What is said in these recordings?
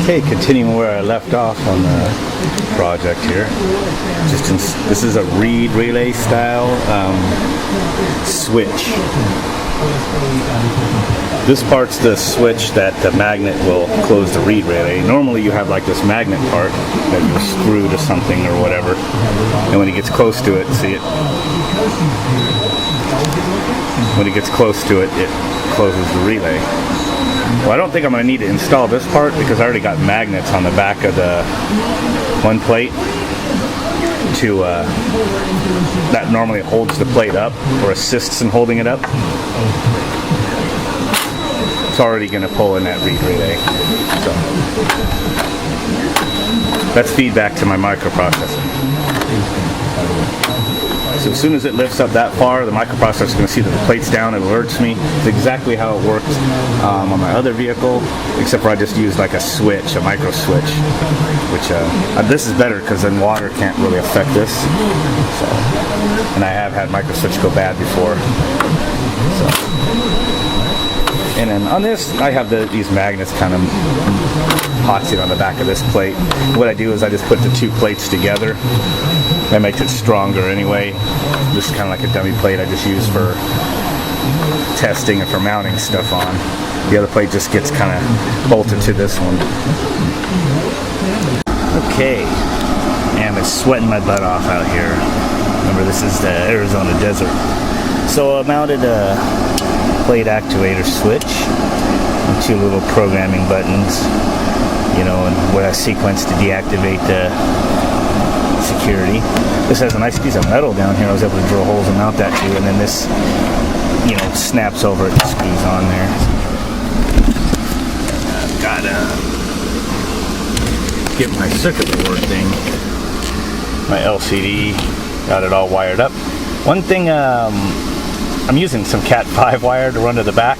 Okay, continuing where I left off on the project here. This is a reed relay style switch. This part's the switch that the magnet will close the reed relay. Normally you have like this magnet part that you screw to something or whatever, and when it gets close to it, see it? When it gets close to it, it closes the relay. Well, I don't think I'm going to need to install this part because I already got magnets on the back of the one plate to that normally holds the plate up or assists in holding it up. It's already going to pull in that reed relay. So that's feedback to my microprocessor. So as soon as it lifts up that far, the microprocessor is going to see that the plate's down. It alerts me. It's exactly how it worked on my other vehicle, except for I just used like a switch, a micro switch, which this is better because then water can't really affect this. So, and I have had micro switch go bad before. So. And then on this, I have these magnets kind of epoxied on the back of this plate. What I do is I just put the two plates together. That makes it stronger anyway. This is kind of like a dummy plate I just use for testing and for mounting stuff on. The other plate just gets kind of bolted to this one. Okay, and I'm sweating my butt off out here. Remember, this is the Arizona desert. So I mounted a plate actuator switch and two little programming buttons, you know, and what I sequenced to deactivate the security. This has a nice piece of metal down here I was able to drill holes and mount that to, and then this, you know, snaps over and screws on there. I've got to get my circuit board thing, my LCD, got it all wired up. One thing, I'm using some Cat 5 wire to run to the back.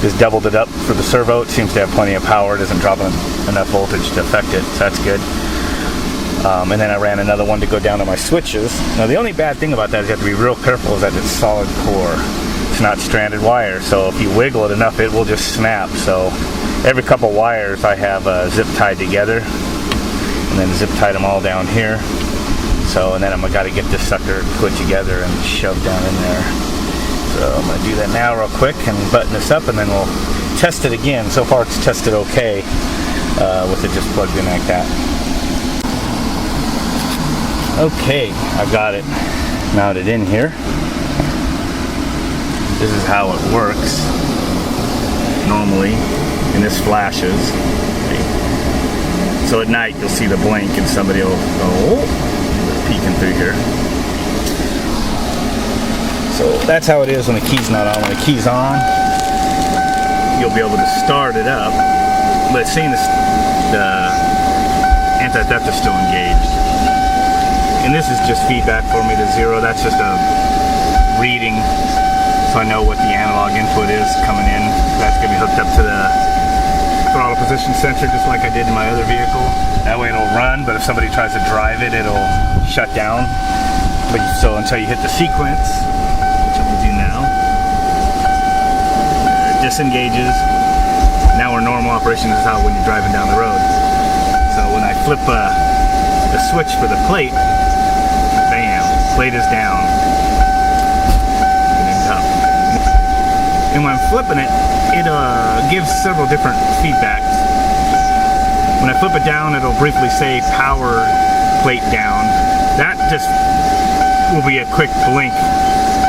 Just doubled it up for the servo. It seems to have plenty of power. It isn't dropping enough voltage to affect it, so that's good. And then I ran another one to go down to my switches. Now the only bad thing about that is you have to be real careful is that it's solid core. It's not stranded wire, so if you wiggle it enough it will just snap. So every couple wires I have zip tied together, and then zip tied them all down here. So, and then I've got to get this sucker put together and shoved down in there. So I'm going to do that now real quick and button this up, and then we'll test it again. So far it's tested okay with it just plugged in like that. Okay, I've got it mounted in here. This is how it works normally, and this flashes. So at night you'll see the blink and somebody will go, oh, peeking through here. So that's how it is when the key's not on. When the key's on, you'll be able to start it up, but seeing the anti-theft is still engaged. And this is just feedback for me to zero. That's just a reading, so I know what the analog input is coming in. That's going to be hooked up to the throttle position sensor, just like I did in my other vehicle. That way it'll run, but if somebody tries to drive it, it'll shut down. But so until you hit the sequence, which I'm going to do now, it disengages. Now we're normal operation. This is how when you're driving down the road. So when I flip the switch for the plate, plate is down. And when I'm flipping it, it gives several different feedbacks. When I flip it down, it'll briefly say power plate down. That just will be a quick blink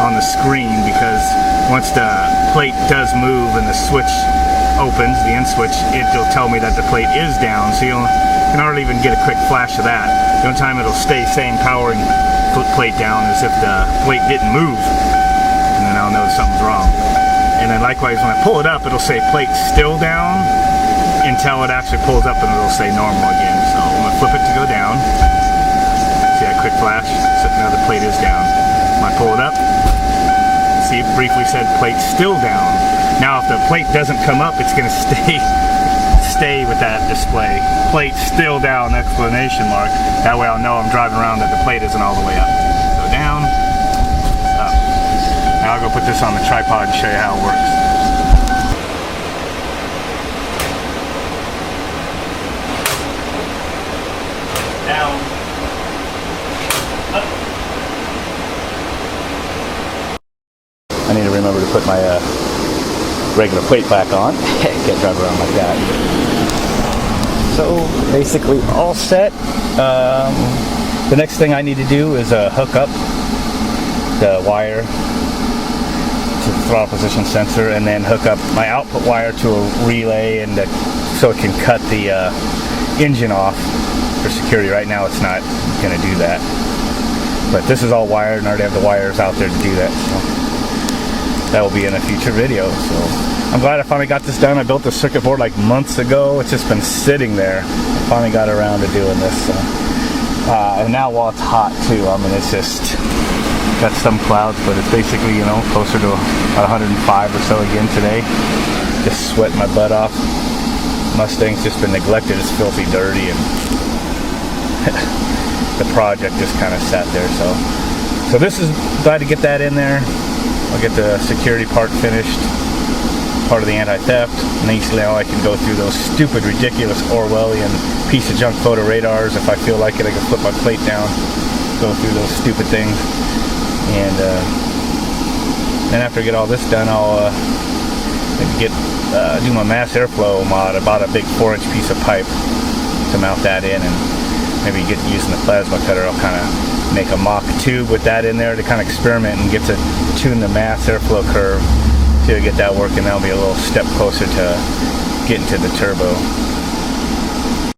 on the screen, because once the plate does move and the switch opens, the end switch, it'll tell me that the plate is down. So you can hardly even get a quick flash of that. The only time it'll stay saying powering plate down is if the plate didn't move, and then I'll know something's wrong. And then likewise when I pull it up, it'll say plate still down until it actually pulls up and it'll say normal again. So I'm going to flip it to go down. See that quick flash? So now the plate is down. When I pull it up, see it briefly said plate still down. Now if the plate doesn't come up, it's going to stay with that display. Plate still down, exclamation mark. That way I'll know I'm driving around that the plate isn't all the way up. So down, up. Now I'll go put this on the tripod and show you how it works. put my regular plate back on. Can't drive around like that. So basically all set. The next thing I need to do is hook up the wire to the throttle position sensor, and then hook up my output wire to a relay, and so it can cut the engine off for security. Right now it's not going to do that, but this is all wired, and I already have the wires out there to do that, so that will be in a future video. So I'm glad I finally got this done. I built this circuit board like months ago. It's just been sitting there. I finally got around to doing this. So. And now while it's hot too, I mean, it's just got some clouds, but it's basically, you know, closer to 105 or so again today. Just sweating my butt off. Mustang's just been neglected. It's filthy dirty, and the project just kind of sat there. So this is, glad to get that in there. I'll get the security part finished, part of the anti-theft, and now I can go through those stupid, ridiculous Orwellian piece of junk photo radars. If I feel like it, I can flip my plate down, go through those stupid things, and then after I get all this done, I'll maybe do my mass airflow mod. I bought a big 4-inch piece of pipe to mount that in, and maybe using the plasma cutter, I'll kind of make a mock tube with that in there to kind of experiment and get to tune the mass airflow curve to get that working. That'll be a little step closer to getting to the turbo.